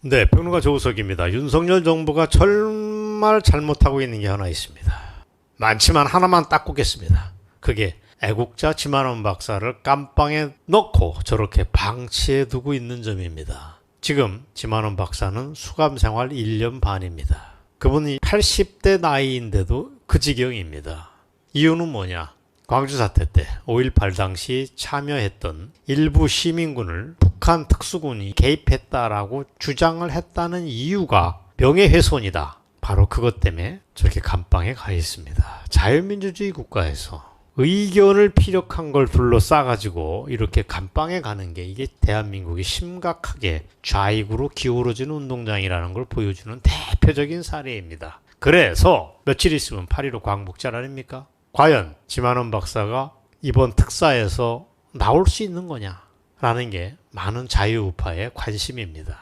네, 평론가 조우석입니다. 윤석열 정부가 정말 잘못하고 있는 게 하나 있습니다. 많지만 하나만 딱 꼽겠습니다. 그게 애국자 지만원 박사를 깜빵에 넣고 저렇게 방치해 두고 있는 점입니다. 지금 지만원 박사는 수감 생활 1년 반입니다. 그분이 80대 나이인데도 그 지경입니다. 이유는 뭐냐? 광주 사태 때 5.18 당시 참여했던 일부 시민군을 북한 특수군이 개입했다라고 주장을 했다는 이유가 명예훼손이다. 바로 그것 때문에 저렇게 감방에 가 있습니다. 자유민주주의 국가에서 의견을 피력한 걸 둘러싸가지고 이렇게 감방에 가는 게 이게 대한민국이 심각하게 좌익으로 기울어지는 운동장이라는 걸 보여주는 대표적인 사례입니다. 그래서 며칠 있으면 8.15 광복절 아닙니까? 과연 지만원 박사가 이번 특사에서 나올 수 있는 거냐라는 게 많은 자유우파의 관심입니다.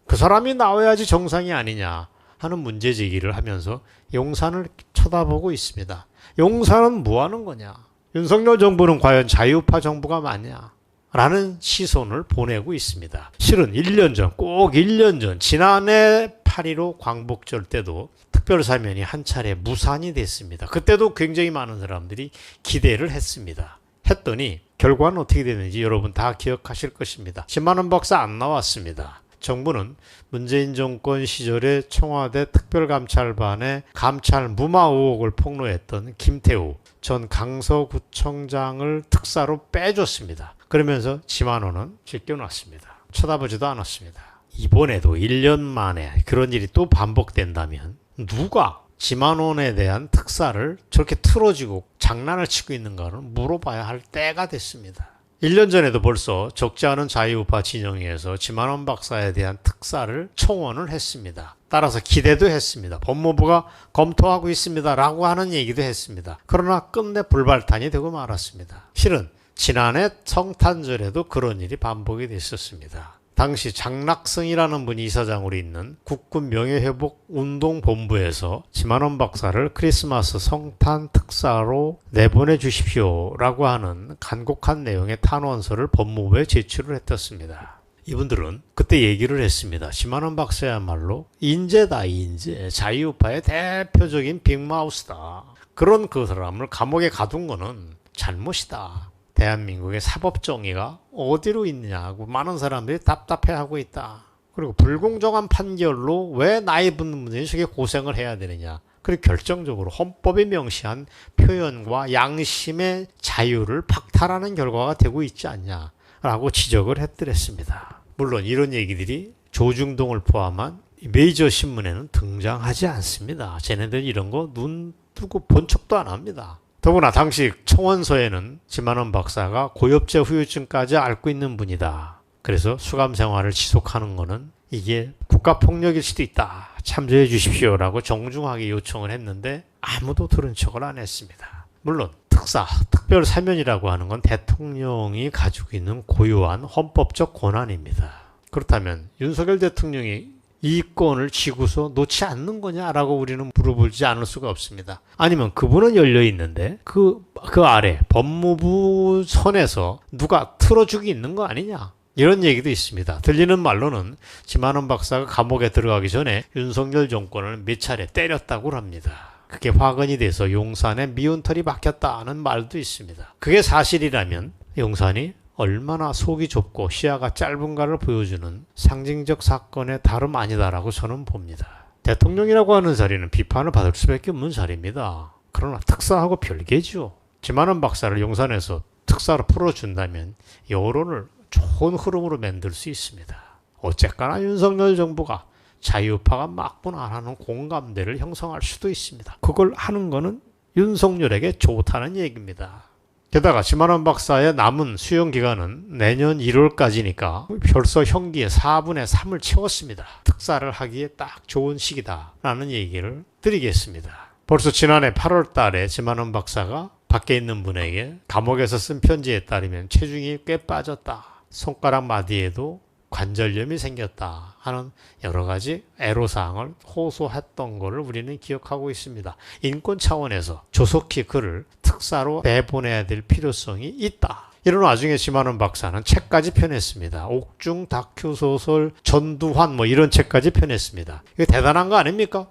그 사람이 나와야지 정상이 아니냐 하는 문제제기를 하면서 용산을 쳐다보고 있습니다. 용산은 뭐 하는 거냐? 윤석열 정부는 과연 자유우파 정부가 맞냐? 라는 시선을 보내고 있습니다. 실은 1년 전, 꼭 1년 전, 지난해 8.15 광복절 때도 특별사면이 한 차례 무산이 됐습니다. 그때도 굉장히 많은 사람들이 기대를 했습니다. 했더니 결과는 어떻게 됐는지 여러분 다 기억하실 것입니다. 지만원 박사 안 나왔습니다. 정부는 문재인 정권 시절에 청와대 특별감찰반에 감찰 무마 의혹을 폭로했던 김태우 전 강서구청장을 특사로 빼줬습니다. 그러면서 지만원은 제껴놨습니다. 쳐다보지도 않았습니다. 이번에도 1년 만에 그런 일이 또 반복된다면 누가 지만원에 대한 특사를 저렇게 틀어지고 장난을 치고 있는가를 물어봐야 할 때가 됐습니다. 1년 전에도 벌써 적지 않은 자유우파 진영에서 지만원 박사에 대한 특사를 청원을 했습니다. 따라서 기대도 했습니다. 법무부가 검토하고 있습니다. 라고 하는 얘기도 했습니다. 그러나 끝내 불발탄이 되고 말았습니다. 실은 지난해 성탄절에도 그런 일이 반복이 됐었습니다. 당시 장락성이라는 분이 이사장으로 있는 국군 명예회복운동본부에서 지만원 박사를 크리스마스 성탄 특사로 내보내 주십시오 라고 하는 간곡한 내용의 탄원서를 법무부에 제출을 했었습니다. 이분들은 그때 얘기를 했습니다. 지만원 박사야말로 인재다, 인재. 자유우파의 대표적인 빅마우스다. 그런 그 사람을 감옥에 가둔 거는 잘못이다. 대한민국의 사법정의가 어디로 있느냐고 많은 사람들이 답답해하고 있다. 그리고 불공정한 판결로 왜 나이 붙는 분들이 저게 고생을 해야 되느냐. 그리고 결정적으로 헌법이 명시한 표현과 양심의 자유를 박탈하는 결과가 되고 있지 않냐라고 지적을 했더랬습니다. 물론 이런 얘기들이 조중동을 포함한 메이저 신문에는 등장하지 않습니다. 쟤네들 이런 거 눈 뜨고 본 척도 안 합니다. 더구나 당시 청원서에는 지만원 박사가 고엽제 후유증까지 앓고 있는 분이다. 그래서 수감 생활을 지속하는 것은 이게 국가폭력일 수도 있다. 참조해 주십시오라고 정중하게 요청을 했는데 아무도 들은 척을 안 했습니다. 물론 특사, 특별사면이라고 하는 건 대통령이 가지고 있는 고유한 헌법적 권한입니다. 그렇다면 윤석열 대통령이 이 건을 쥐고서 놓지 않는 거냐라고 우리는 물어보지 않을 수가 없습니다. 아니면 그분은 열려 있는데 그 아래 법무부 선에서 누가 틀어주기 있는 거 아니냐? 이런 얘기도 있습니다. 들리는 말로는 지만원 박사가 감옥에 들어가기 전에 윤석열 정권을 몇 차례 때렸다고 합니다. 그게 화근이 돼서 용산에 미운털이 박혔다는 말도 있습니다. 그게 사실이라면 용산이 얼마나 속이 좁고 시야가 짧은가를 보여주는 상징적 사건의 다름 아니다라고 저는 봅니다. 대통령이라고 하는 자리는 비판을 받을 수밖에 없는 자리입니다. 그러나 특사하고 별개죠. 지만원 박사를 용산에서 특사로 풀어준다면 여론을 좋은 흐름으로 만들 수 있습니다. 어쨌거나 윤석열 정부가 자유파가 맞구나라는 공감대를 형성할 수도 있습니다. 그걸 하는 거는 윤석열에게 좋다는 얘기입니다. 게다가 지만원 박사의 남은 수용 기간은 내년 1월까지니까 벌써 형기의 4분의 3을 채웠습니다. 특사를 하기에 딱 좋은 시기다라는 얘기를 드리겠습니다. 벌써 지난해 8월 달에 지만원 박사가 밖에 있는 분에게 감옥에서 쓴 편지에 따르면 체중이 꽤 빠졌다. 손가락 마디에도 관절염이 생겼다 하는 여러 가지 애로사항을 호소했던 것을 우리는 기억하고 있습니다. 인권 차원에서 조속히 그를 특사로 내보내야 될 필요성이 있다. 이런 와중에 심한원 박사는 책까지 펴냈습니다. 옥중 다큐소설 전두환 이런 책까지 펴냈습니다. 이거 대단한 거 아닙니까?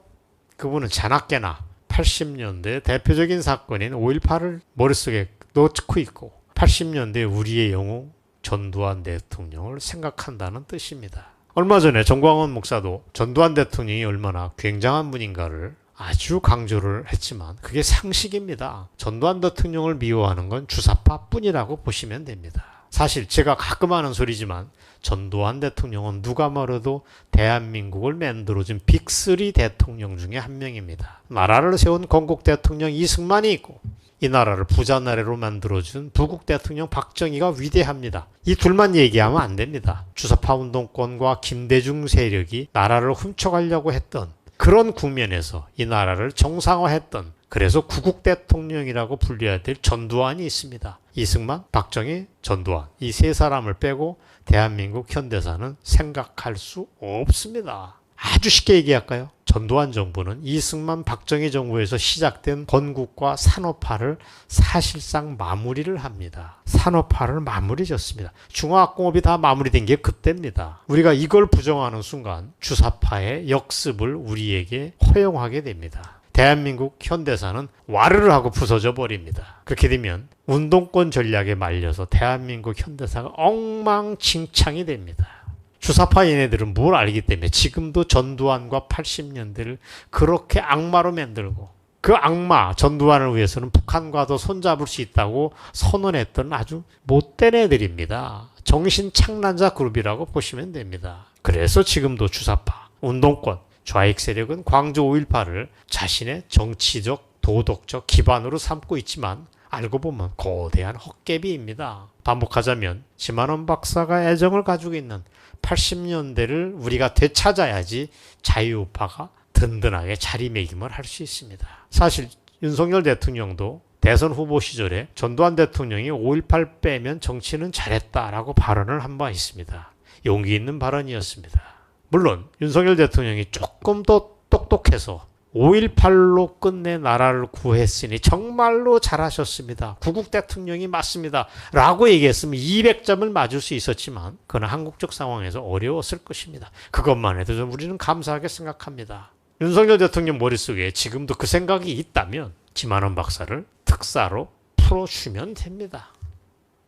그분은 자나깨나 80년대 대표적인 사건인 5.18을 머릿속에 넣고 있고 80년대 우리의 영웅 전두환 대통령을 생각한다는 뜻입니다. 얼마 전에 정광훈 목사도 전두환 대통령이 얼마나 굉장한 분인가를 아주 강조를 했지만 그게 상식입니다. 전두환 대통령을 미워하는 건 주사파뿐이라고 보시면 됩니다. 사실 제가 가끔 하는 소리지만 전두환 대통령은 누가 말해도 대한민국을 만들어준 빅3 대통령 중에 한 명입니다. 나라를 세운 건국 대통령 이승만이 있고 이 나라를 부자 나라로 만들어준 부국 대통령 박정희가 위대합니다. 이 둘만 얘기하면 안 됩니다. 주사파 운동권과 김대중 세력이 나라를 훔쳐가려고 했던 그런 국면에서 이 나라를 정상화했던 그래서 구국 대통령이라고 불려야 될 전두환이 있습니다. 이승만, 박정희, 전두환 이 세 사람을 빼고 대한민국 현대사는 생각할 수 없습니다. 아주 쉽게 얘기할까요? 전두환 정부는 이승만, 박정희 정부에서 시작된 건국과 산업화를 사실상 마무리를 합니다. 산업화를 마무리 졌습니다. 중화학공업이 다 마무리된 게 그때입니다. 우리가 이걸 부정하는 순간 주사파의 역습을 우리에게 허용하게 됩니다. 대한민국 현대사는 와르르 하고 부서져 버립니다. 그렇게 되면 운동권 전략에 말려서 대한민국 현대사가 엉망진창이 됩니다. 주사파 얘네들은 뭘 알기 때문에 지금도 전두환과 80년대를 그렇게 악마로 만들고 그 악마 전두환을 위해서는 북한과도 손잡을 수 있다고 선언했던 아주 못된 애들입니다. 정신착란자 그룹이라고 보시면 됩니다. 그래서 지금도 주사파, 운동권, 좌익 세력은 광주 5.18을 자신의 정치적, 도덕적 기반으로 삼고 있지만 알고 보면 거대한 헛개비입니다. 반복하자면 심한원 박사가 애정을 가지고 있는 80년대를 우리가 되찾아야지 자유우파가 든든하게 자리매김을 할 수 있습니다. 사실 윤석열 대통령도 대선 후보 시절에 전두환 대통령이 5.18 빼면 정치는 잘했다라고 발언을 한 바 있습니다. 용기 있는 발언이었습니다. 물론 윤석열 대통령이 조금 더 똑똑해서 5.18로 끝내 나라를 구했으니 정말로 잘하셨습니다. 구국 대통령이 맞습니다. 라고 얘기했으면 200점을 맞을 수 있었지만 그건 한국적 상황에서 어려웠을 것입니다. 그것만 해도 좀 우리는 감사하게 생각합니다. 윤석열 대통령 머릿속에 지금도 그 생각이 있다면 김한원 박사를 특사로 풀어주면 됩니다.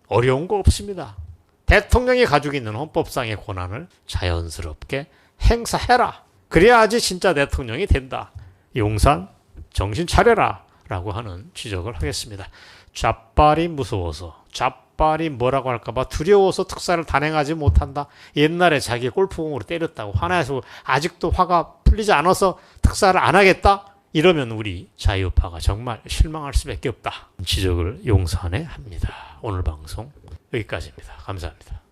어려운 거 없습니다. 대통령이 가지고 있는 헌법상의 권한을 자연스럽게 행사해라. 그래야지 진짜 대통령이 된다. 용산 정신 차려라 라고 하는 지적을 하겠습니다. 좌빨이 무서워서 좌빨이 뭐라고 할까봐 두려워서 특사를 단행하지 못한다. 옛날에 자기 골프공으로 때렸다고 화나서 아직도 화가 풀리지 않아서 특사를 안 하겠다. 이러면 우리 자유파가 정말 실망할 수밖에 없다. 지적을 용산에 합니다. 오늘 방송 여기까지입니다. 감사합니다.